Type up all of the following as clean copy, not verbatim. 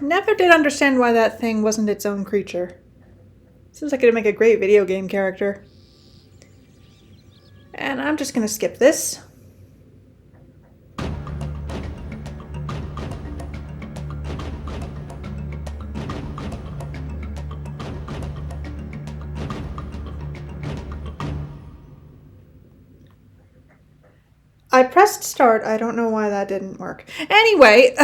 never did understand why that thing wasn't its own creature. Seems like it'd make a great video game character. And I'm just gonna skip this. I pressed start. I don't know why that didn't work. Anyway,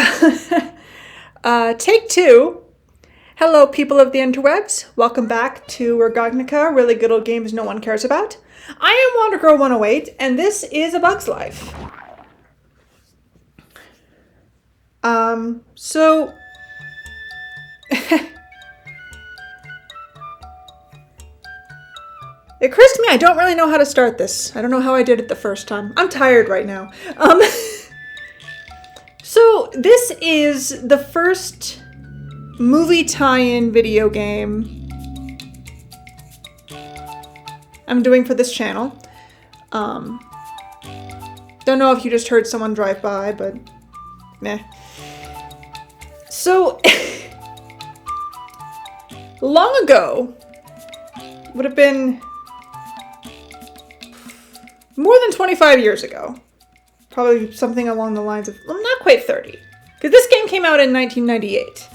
take two. Hello, people of the interwebs. Welcome back to RGOGNOCA, really good old games no one cares about. I am WonderGirl108, and this is A Bug's Life. So... It occurs to me I don't really know how to start this. I don't know how I did it the first time. I'm tired right now. So this is the first movie tie-in video game I'm doing for this channel. Don't know if you just heard someone drive by, but meh. So long ago, would have been more than 25 years ago. Probably something along the lines of, well, not quite 30. Because this game came out in 1998.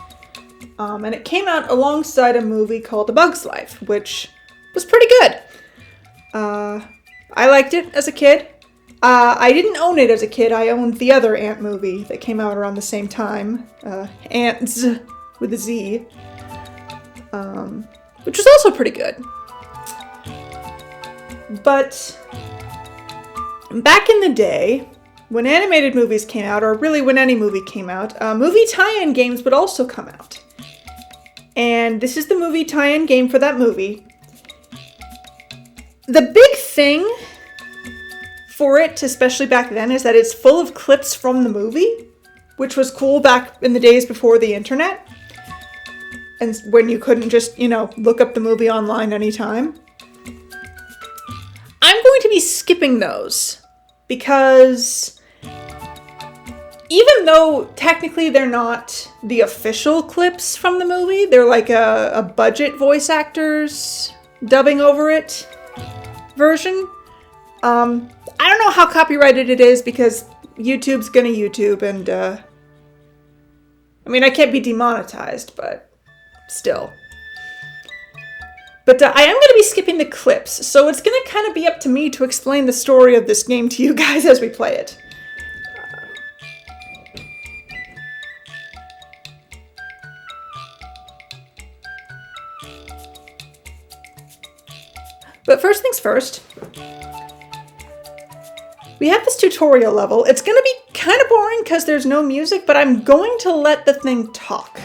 And it came out alongside a movie called A Bug's Life, which was pretty good. I liked it as a kid. I didn't own it as a kid. I owned the other Ant movie that came out around the same time. Ants with a Z. Which was also pretty good. But back in the day, when animated movies came out, or really when any movie came out, movie tie-in games would also come out. And this is the movie tie-in game for that movie. The big thing for it, especially back then, is that it's full of clips from the movie, which was cool back in the days before the internet. And when you couldn't just, look up the movie online anytime. I'm going to be skipping those because even though technically they're not the official clips from the movie, they're like a budget voice actors dubbing over it version. I don't know how copyrighted it is because YouTube's gonna YouTube and I can't be demonetized, but still. But I am going to be skipping the clips, so it's going to kind of be up to me to explain the story of this game to you guys as we play it. But first things first, we have this tutorial level. It's going to be kind of boring because there's no music, but I'm going to let the thing talk.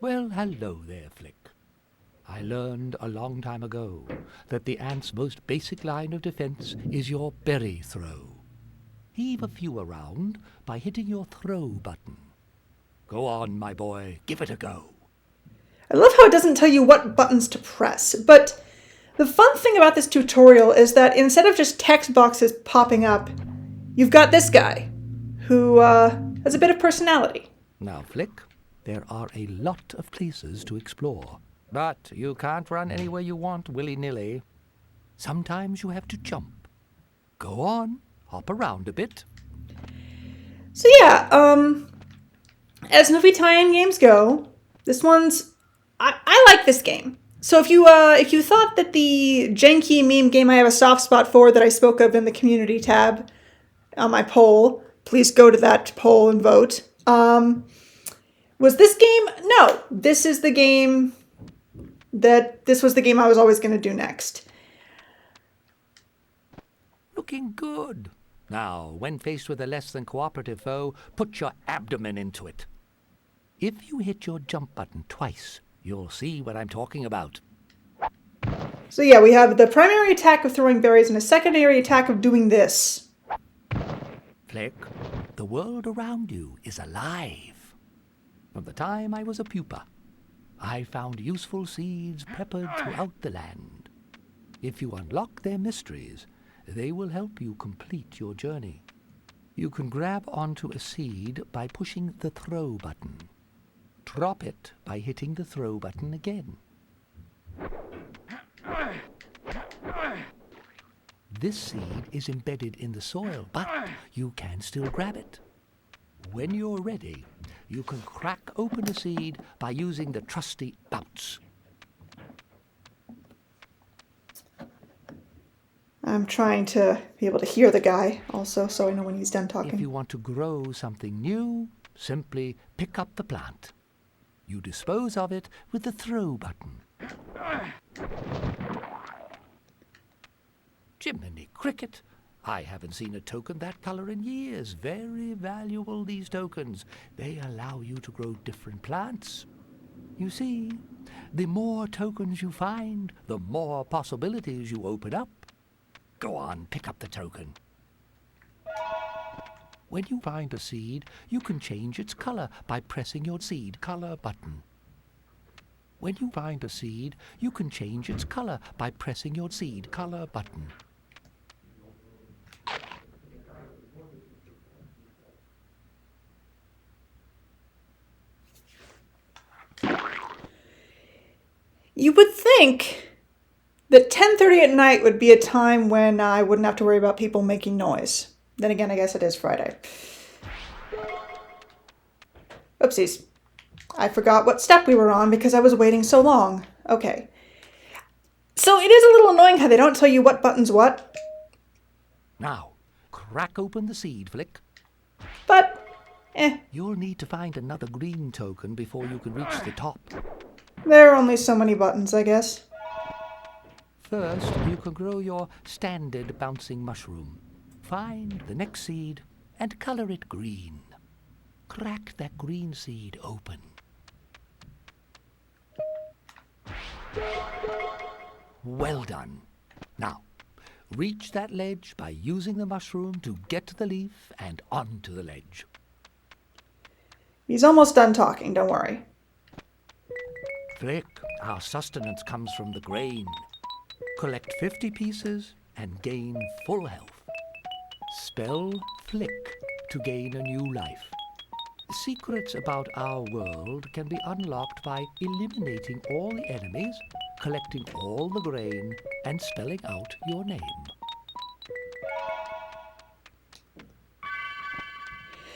Well, hello there, Flick. I learned a long time ago that the ant's most basic line of defense is your berry throw. Heave a few around by hitting your throw button. Go on, my boy, give it a go. I love how it doesn't tell you what buttons to press, but the fun thing about this tutorial is that instead of just text boxes popping up, you've got this guy, who has a bit of personality. Now, Flick, there are a lot of places to explore, but you can't run anywhere you want willy-nilly. Sometimes you have to jump. Go on, hop around a bit. So yeah, as movie tie-in games go, this one's... I like this game. So if you thought that the Janky meme game I have a soft spot for that I spoke of in the community tab on my poll, please go to that poll and vote. Was this game? No. This is the game this was the game I was always going to do next. Looking good. Now, when faced with a less than cooperative foe, put your abdomen into it. If you hit your jump button twice, you'll see what I'm talking about. So yeah, we have the primary attack of throwing berries and a secondary attack of doing this. Flick, the world around you is alive. From the time I was a pupa, I found useful seeds peppered throughout the land. If you unlock their mysteries, they will help you complete your journey. You can grab onto a seed by pushing the throw button. Drop it by hitting the throw button again. This seed is embedded in the soil, but you can still grab it. When you're ready, you can crack open a seed by using the trusty bounce. I'm trying to be able to hear the guy also, so I know when he's done talking. If you want to grow something new, simply pick up the plant. You dispose of it with the throw button. Jiminy cricket! I haven't seen a token that color in years. Very valuable, these tokens. They allow you to grow different plants. You see, the more tokens you find, the more possibilities you open up. Go on, pick up the token. When you find a seed, you can change its color by pressing your seed color button. When you find a seed, you can change its color by pressing your seed color button. You would think that 10:30 at night would be a time when I wouldn't have to worry about people making noise. Then again, I guess it is Friday. Oopsies. I forgot what step we were on because I was waiting so long. Okay. So it is a little annoying how they don't tell you what button's what. Now, crack open the seed, Flick. But, You'll need to find another green token before you can reach the top. there are only so many buttons, I guess. First, you can grow your standard bouncing mushroom. Find the next seed and color it green. Crack that green seed open. Well done. Now, reach that ledge by using the mushroom to get to the leaf and onto the ledge. He's almost done talking, don't worry. Flick, our sustenance comes from the grain. Collect 50 pieces and gain full health. Spell Flick to gain a new life. Secrets about our world can be unlocked by eliminating all the enemies, collecting all the grain, and spelling out your name.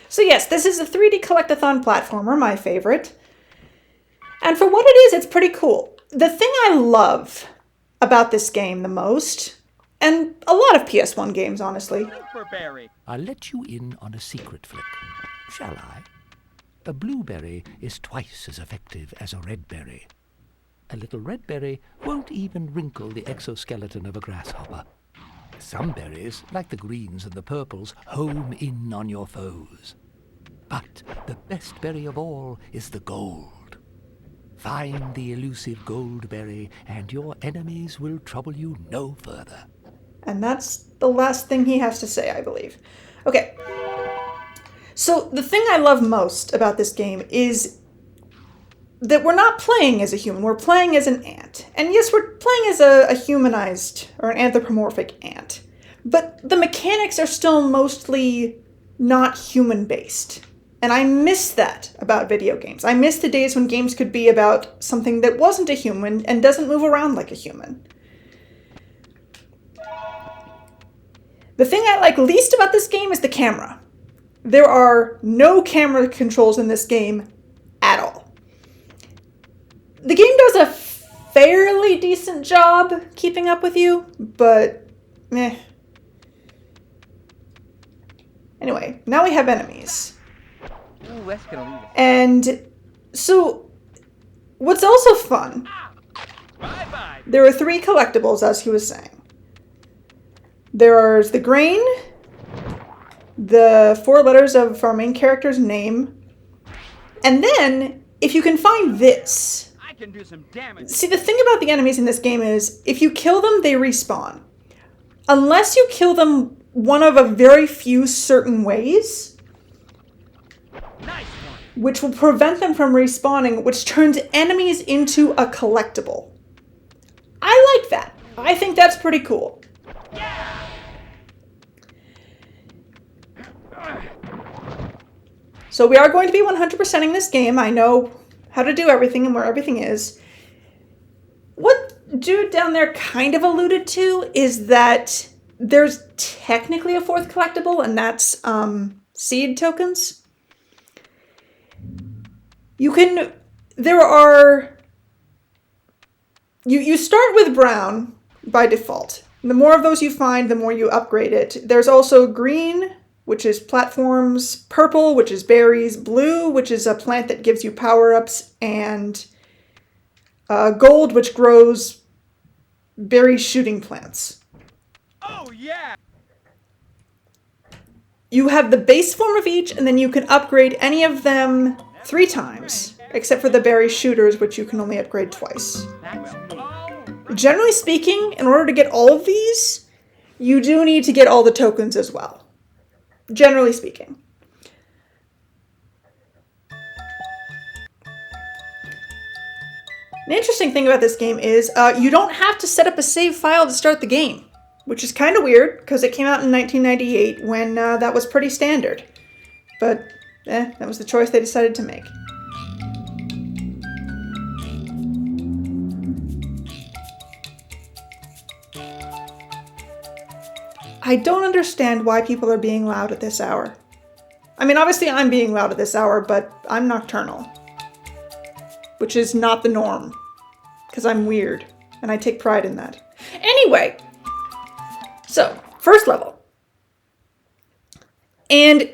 So yes, this is a 3D collectathon platformer, my favorite. And for what it is, it's pretty cool. The thing I love about this game the most, and a lot of PS1 games, honestly. I'll let you in on a secret, Flick. Shall I? A blueberry is twice as effective as a red berry. A little red berry won't even wrinkle the exoskeleton of a grasshopper. Some berries, like the greens and the purples, home in on your foes. But the best berry of all is the gold. Find the elusive gold berry, and your enemies will trouble you no further. And that's the last thing he has to say, I believe. Okay. So the thing I love most about this game is that we're not playing as a human. We're playing as an ant. And yes, we're playing as a humanized or an anthropomorphic ant. But the mechanics are still mostly not human-based. And I miss that about video games. I miss the days when games could be about something that wasn't a human and doesn't move around like a human. The thing I like least about this game is the camera. There are no camera controls in this game at all. The game does a fairly decent job keeping up with you, but meh. Anyway, now we have enemies. Ooh, that's gonna leave us. And so, what's also fun, Bye-bye. there are 3 collectibles, as he was saying. There's the grain, the 4 letters of our main character's name, and then, if you can find this. I can do some damage. See, the thing about the enemies in this game is, if you kill them, they respawn. Unless you kill them one of a very few certain ways, Nice which will prevent them from respawning, which turns enemies into a collectible. I like that. I think that's pretty cool. So we are going to be 100%ing this game. I know how to do everything and where everything is. What dude down there kind of alluded to is that there's technically a fourth collectible, and that's seed tokens. You start with brown by default. The more of those you find, the more you upgrade it. There's also green, which is platforms, purple, which is berries, blue, which is a plant that gives you power-ups, and gold, which grows berry shooting plants. Oh, yeah! You have the base form of each, and then you can upgrade any of them 3 times, except for the berry shooters, which you can only upgrade twice. Generally speaking, in order to get all of these, you do need to get all the tokens as well. Generally speaking. An interesting thing about this game is you don't have to set up a save file to start the game, which is kind of weird because it came out in 1998 when that was pretty standard. But that was the choice they decided to make. I don't understand why people are being loud at this hour. I mean, obviously I'm being loud at this hour, but I'm nocturnal. Which is not the norm. Because I'm weird. And I take pride in that. Anyway. So, first level. And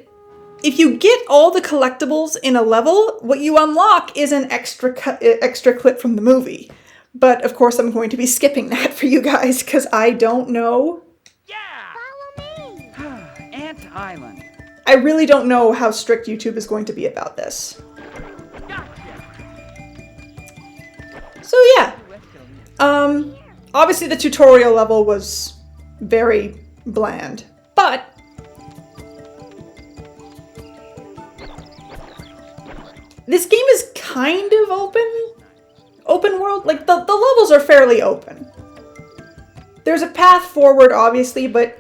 if you get all the collectibles in a level, what you unlock is an extra clip from the movie. But, of course, I'm going to be skipping that for you guys, because I don't know. Island. I really don't know how strict YouTube is going to be about this. So yeah. Obviously the tutorial level was very bland, but this game is kind of open world. Like the levels are fairly open. There's a path forward, obviously, but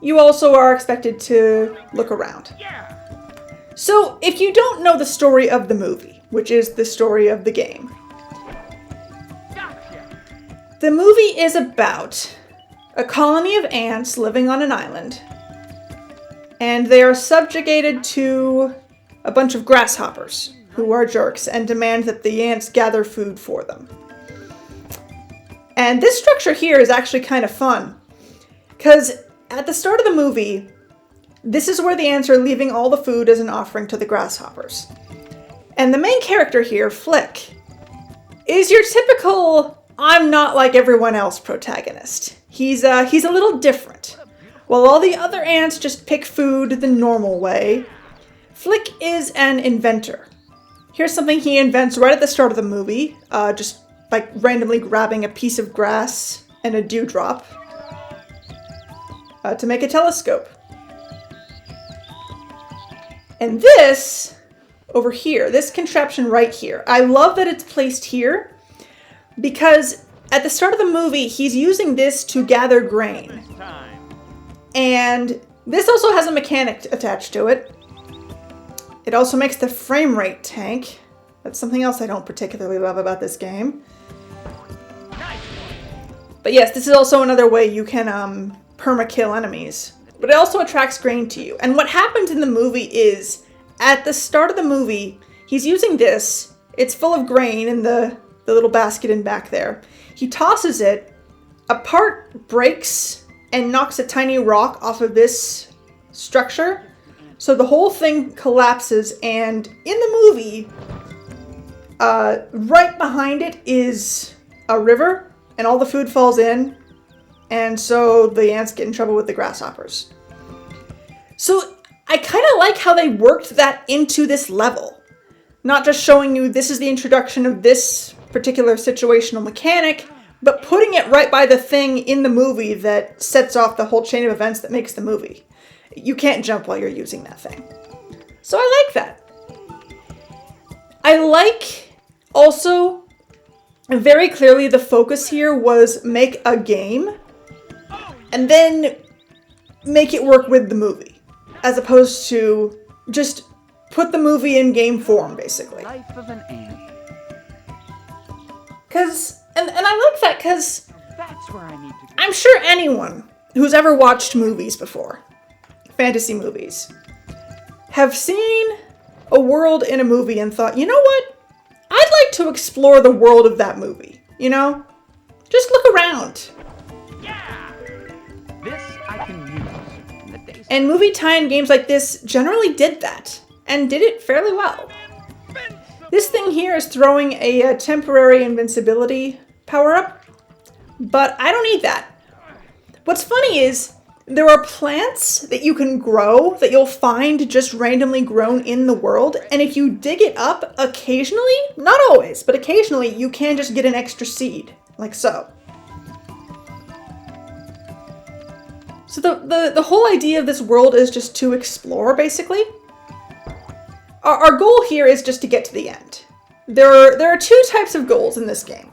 you also are expected to look around. So, if you don't know the story of the movie, which is the story of the game, the movie is about a colony of ants living on an island, and they are subjugated to a bunch of grasshoppers, who are jerks, and demand that the ants gather food for them. And this structure here is actually kind of fun, because at the start of the movie, this is where the ants are leaving all the food as an offering to the grasshoppers. And the main character here, Flick, is your typical I'm not like everyone else protagonist. He's a little different. While all the other ants just pick food the normal way, Flick is an inventor. Here's something he invents right at the start of the movie, just like randomly grabbing a piece of grass and a dewdrop. To make a telescope. And this, over here, this contraption right here, I love that it's placed here, because at the start of the movie, he's using this to gather grain. And this also has a mechanic attached to it. It also makes the frame rate tank. That's something else I don't particularly love about this game. But yes, this is also another way you can perma-kill enemies. But it also attracts grain to you. And what happens in the movie is, at the start of the movie, he's using this. It's full of grain in the little basket in back there. He tosses it. A part breaks and knocks a tiny rock off of this structure. So the whole thing collapses, and in the movie, right behind it is a river, and all the food falls in. And so the ants get in trouble with the grasshoppers. So I kind of like how they worked that into this level. Not just showing you this is the introduction of this particular situational mechanic, but putting it right by the thing in the movie that sets off the whole chain of events that makes the movie. you can't jump while you're using that thing. So I like that. I like also very clearly the focus here was make a game and then make it work with the movie, as opposed to just put the movie in game form, basically. Life of an ant. And I like that because That's where I need to go. I'm sure anyone who's ever watched movies before, fantasy movies, have seen a world in a movie and thought, you know what? I'd like to explore the world of that movie, you know? Just look around. Yeah! This I can use in the days. And movie tie-in games like this generally did that, and did it fairly well. This thing here is throwing a temporary invincibility power-up, but I don't need that. What's funny is, there are plants that you can grow that you'll find just randomly grown in the world, and if you dig it up occasionally, not always, but occasionally, you can just get an extra seed, like so. So the whole idea of this world is just to explore, basically. Our goal here is just to get to the end. There are two types of goals in this game.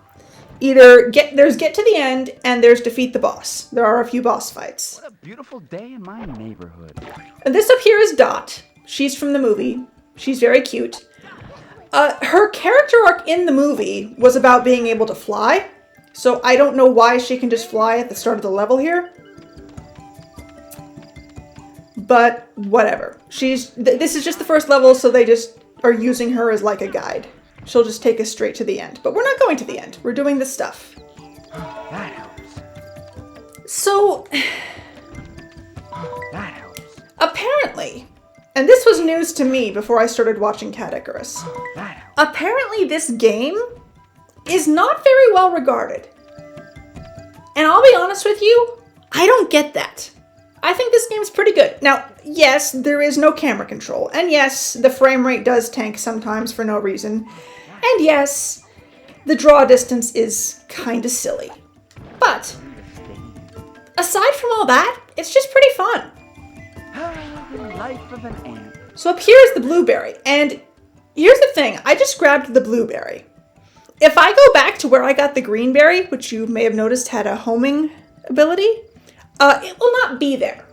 Either there's get to the end, and there's defeat the boss. There are a few boss fights. What a beautiful day in my neighborhood. And this up here is Dot. She's from the movie. She's very cute. Her character arc in the movie was about being able to fly. So I don't know why she can just fly at the start of the level here. But whatever. This is just the first level, so they just are using her as like a guide. She'll just take us straight to the end. But we're not going to the end. We're doing this stuff. That helps. So, That helps. apparently, and this was news to me before I started watching Cat Icarus, That helps. apparently this game is not very well regarded. And I'll be honest with you, I don't get that. I think this game's pretty good. Now, yes, there is no camera control. And yes, the frame rate does tank sometimes for no reason. And yes, the draw distance is kinda silly. But, aside from all that, it's just pretty fun. The life of an ant. So up here is the blueberry. And here's the thing, I just grabbed the blueberry. If I go back to where I got the greenberry, which you may have noticed had a homing ability, it will not be there.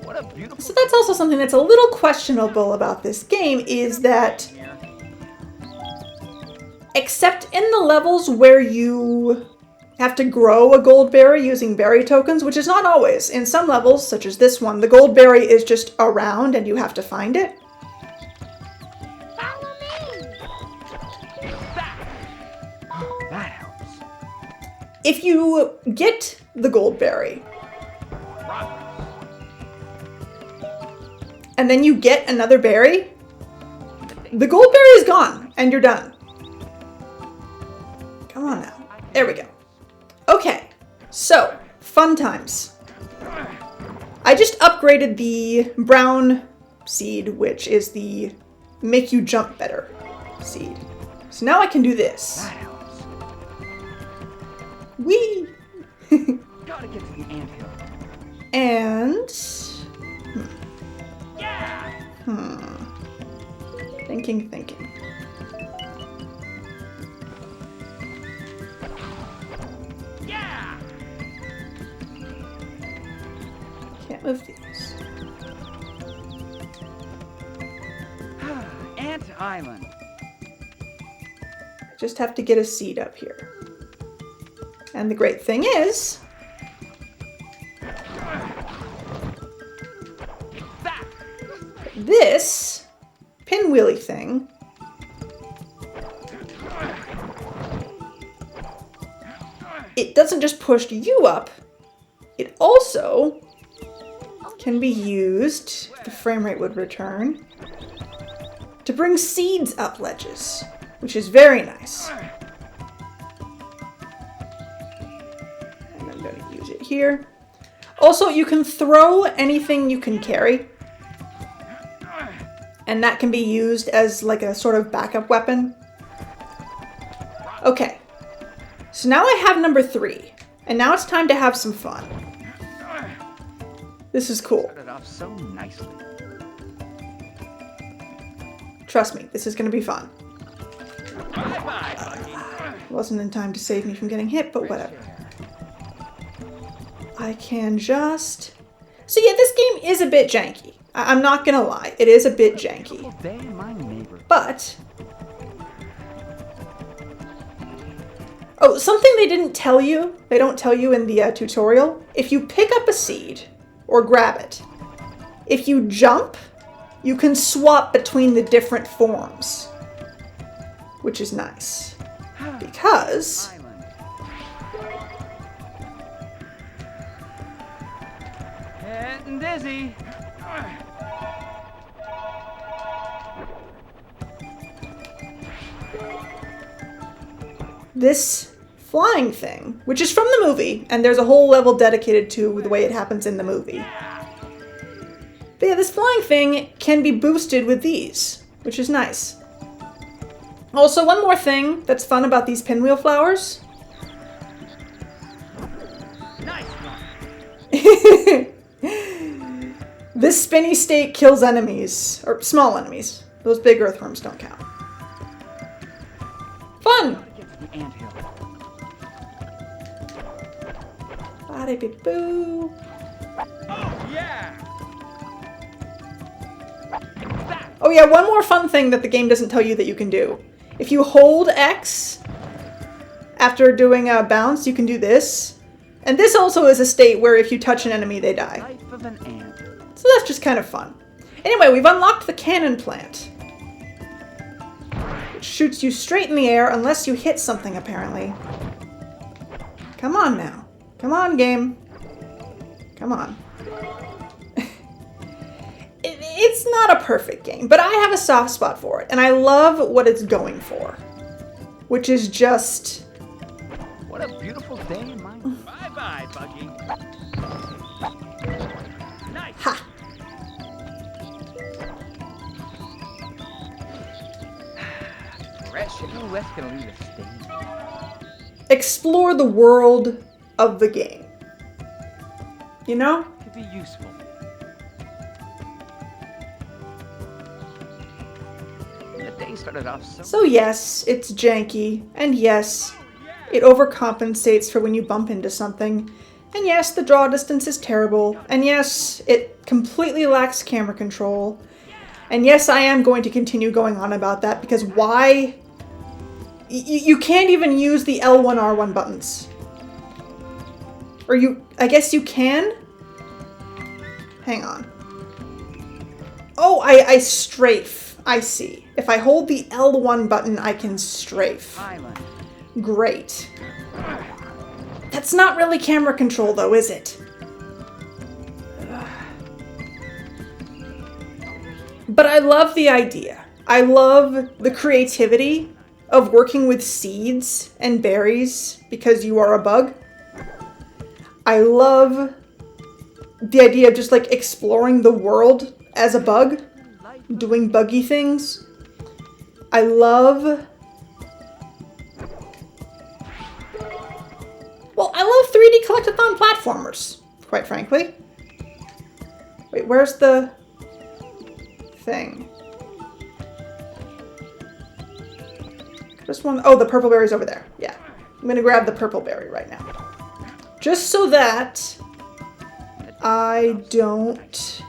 What a beautiful So that's also something that's a little questionable about this game, is that except in the levels where you have to grow a gold berry using berry tokens, which is not always. In some levels, such as this one, the gold berry is just around and you have to find it. Follow me. That helps. If you get the gold berry, and then you get another berry, the gold berry is gone, and you're done. Come on now. There we go. Okay, so, fun times. I just upgraded the brown seed, which is the make you jump better seed. So now I can do this. That helps. Whee! Gotta get to the anthill. And... Yeah! Thinking. Yeah! Can't move these. Ant Island. I just have to get a seed up here. And the great thing is, That! this pinwheely thing it doesn't just push you up, it also can be used, if the frame rate would return, to bring seeds up ledges, which is very nice. And I'm going to use it here. Also, you can throw anything you can carry, and that can be used as like a sort of backup weapon. Okay, so now I have number 3, and now it's time to have some fun. This is cool. Started off so nicely. Trust me, this is going to be fun. Bye-bye, Buggy. Wasn't in time to save me from getting hit, but whatever. I can just... So yeah, this game is a bit janky. I'm not gonna lie, it is a bit janky. Day in my neighborhood. But... Oh, something they didn't tell you, they don't tell you in the tutorial. If you pick up a seed, or grab it, if you jump, you can swap between the different forms. Which is nice. Because... Getting dizzy. This flying thing, which is from the movie, and there's a whole level dedicated to the way it happens in the movie. But yeah, this flying thing can be boosted with these, which is nice. Also, one more thing that's fun about these pinwheel flowers. Nice. This spinny state kills enemies, or small enemies. Those big earthworms don't count. Fun! Get to the anthill. Ba-de-be-boo. Oh yeah. Oh yeah, one more fun thing that the game doesn't tell you that you can do. If you hold X after doing a bounce, you can do this. And this also is a state where if you touch an enemy, they die. Life of an ant. So that's just kind of fun. Anyway, we've unlocked the cannon plant. It shoots you straight in the air unless you hit something, apparently. Come on now. Come on, game. Come on. It's not a perfect game, but I have a soft spot for it, and I love what it's going for. Which is just... What a beautiful day in my... Bye-bye, Buggy. Nice. Ha! Fresh. Ooh, that's gonna leave a stain. Explore the world of the game. You know? Could be useful. The day started off So yes, it's janky, and yes, it overcompensates for when you bump into something, and yes, the draw distance is terrible, and yes, it completely lacks camera control, and yes, I am going to continue going on about that, because why? You can't even use the L1, R1 buttons. Or I guess you can? Hang on. Oh, I strafe. I see. If I hold the L1 button, I can strafe. Island. Great. That's not really camera control, though, is it? But I love the idea. I love the creativity of working with seeds and berries because you are a bug. I love the idea of just like exploring the world as a bug, doing buggy things. I love... Well, I love 3D collectathon platformers, quite frankly. Wait, where's the thing? Just one. Oh, the purple berry's over there. Yeah. I'm gonna grab the purple berry right now. Just so that I don't...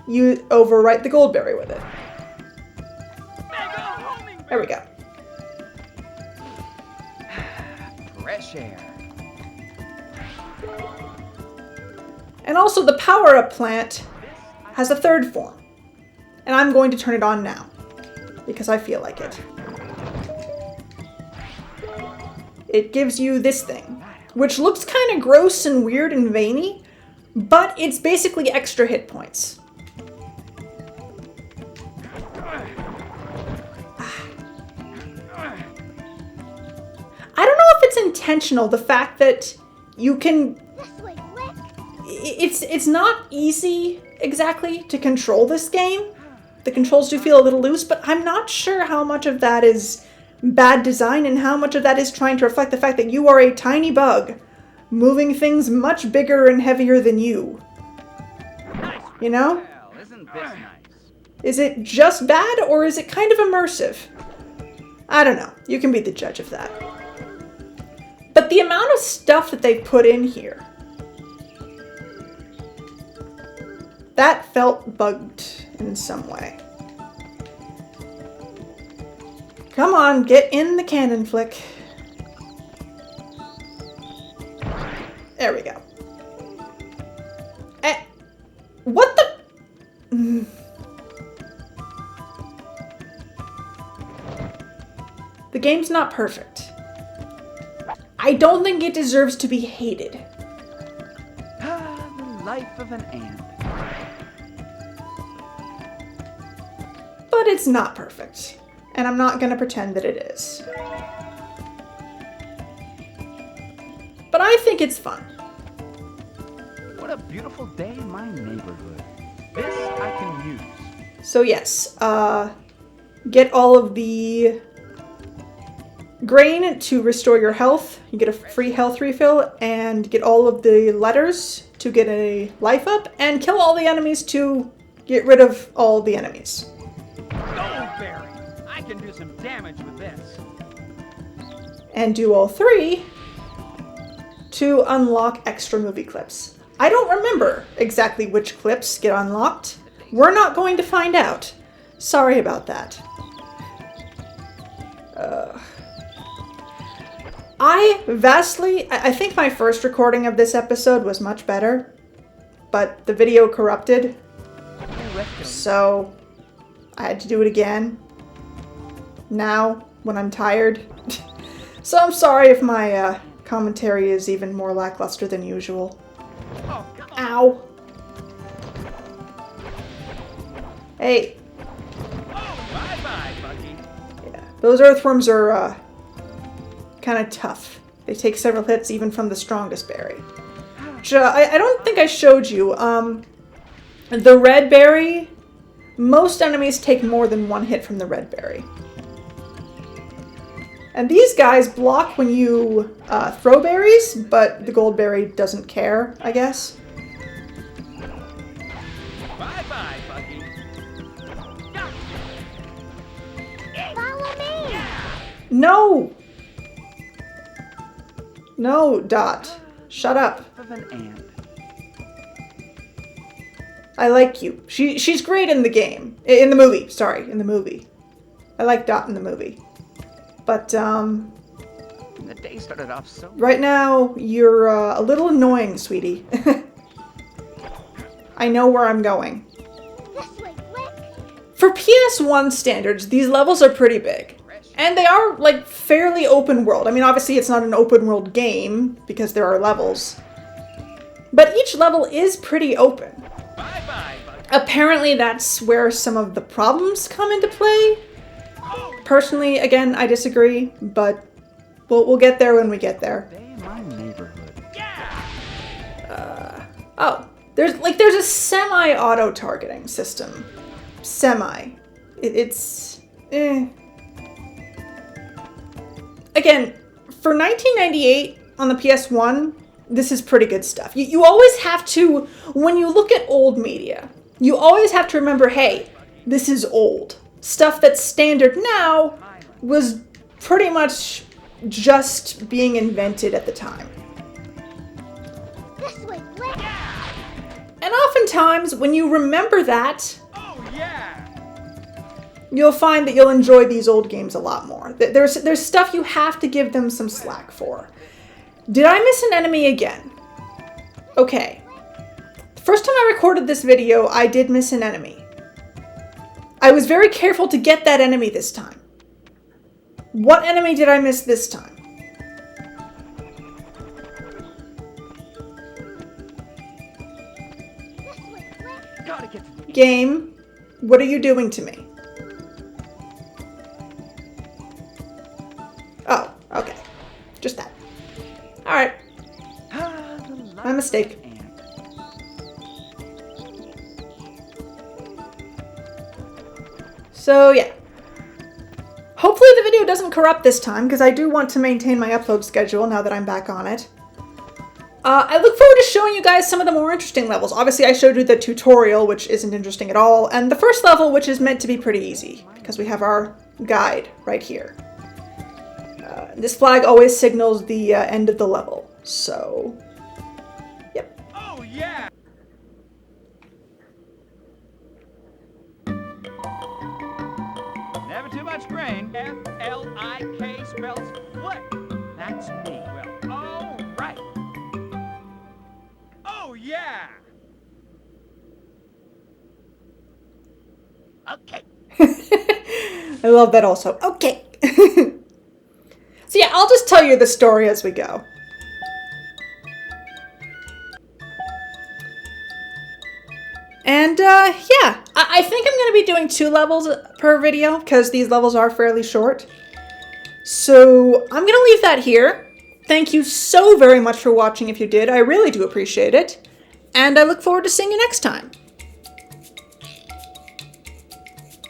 You overwrite the gold berry with it. There we go. Fresh air. And also the power-up plant has a third form. And I'm going to turn it on now. Because I feel like it. It gives you this thing. Which looks kind of gross and weird and veiny. But it's basically extra hit points. I don't know if it's intentional, the fact that you can... It's not easy, exactly, to control this game. The controls do feel a little loose, but I'm not sure how much of that is bad design and how much of that is trying to reflect the fact that you are a tiny bug, moving things much bigger and heavier than you. Nice. You know? Well, isn't this nice? Is it just bad, or is it kind of immersive? I don't know. You can be the judge of that. But the amount of stuff that they put in here, that felt bugged in some way. Come on, get in the cannon flick. There we go. What the? The game's not perfect. I don't think it deserves to be hated. Ah, the life of an ant. But it's not perfect. And I'm not going to pretend that it is. But I think it's fun. What a beautiful day in my neighborhood. This I can use. So yes, get all of the grain to restore your health. You get a free health refill, and get all of the letters to get a life up, and kill all the enemies to get rid of all the enemies. Goldberry! I can do some damage with this. And do all three to unlock extra movie clips. I don't remember exactly which clips get unlocked. We're not going to find out. Sorry about that. I think my first recording of this episode was much better, but the video corrupted, so I had to do it again. Now, when I'm tired. So I'm sorry if my commentary is even more lackluster than usual. Oh, come on. Ow. Hey. Oh, bye-bye, Bucky. Yeah, those earthworms are kind of tough. They take several hits even from the strongest berry. Which, I don't think I showed you. The red berry, most enemies take more than one hit from the red berry. And these guys block when you throw berries, but the gold berry doesn't care, I guess. Bye-bye, Bucky. Follow me! No! No, Dot. Shut up. Of an ant. I like you. She's great in the game. In the movie, sorry, in the movie. I like Dot in the movie. But, The day started off so... right now, you're a little annoying, sweetie. I know where I'm going. This way, Flick! For PS1 standards, these levels are pretty big. And they are, like, fairly open world. I mean, obviously it's not an open world game, because there are levels. But each level is pretty open. Bye-bye, Bucky. Apparently that's where some of the problems come into play. Personally, again, I disagree, but we'll get there when we get there. Day in my neighborhood. Oh, there's a semi-auto targeting system. It's Again, for 1998 on the PS1, this is pretty good stuff. You always have to, when you look at old media, you always have to remember, hey, this is old. Stuff that's standard now was pretty much just being invented at the time. This way, Flick! And oftentimes, when you remember that, Oh, yeah! you'll find that you'll enjoy these old games a lot more. There's stuff you have to give them some slack for. Did I miss an enemy again? Okay. The first time I recorded this video, I did miss an enemy. I was very careful to get that enemy this time. What enemy did I miss this time? This way, Flick! Gotta get to the... Game, what are you doing to me? Oh, okay. Just that. Alright, Ah, the life my mistake. of an ant. So yeah. Hopefully the video doesn't corrupt this time, because I do want to maintain my upload schedule now that I'm back on it. I look forward to showing you guys some of the more interesting levels. Obviously, I showed you the tutorial, which isn't interesting at all, and the first level, which is meant to be pretty easy, because we have our guide right here. This flag always signals the end of the level, so... Yep. Oh, yeah! Never too much grain. F-L-I-K spells flick. That's me. Well, all right. Oh, yeah! Okay. I love that also. Okay. So yeah, I'll just tell you the story as we go. And yeah, I think I'm going to be doing 2 levels per video because these levels are fairly short. So I'm going to leave that here. Thank you so very much for watching if you did. I really do appreciate it. And I look forward to seeing you next time.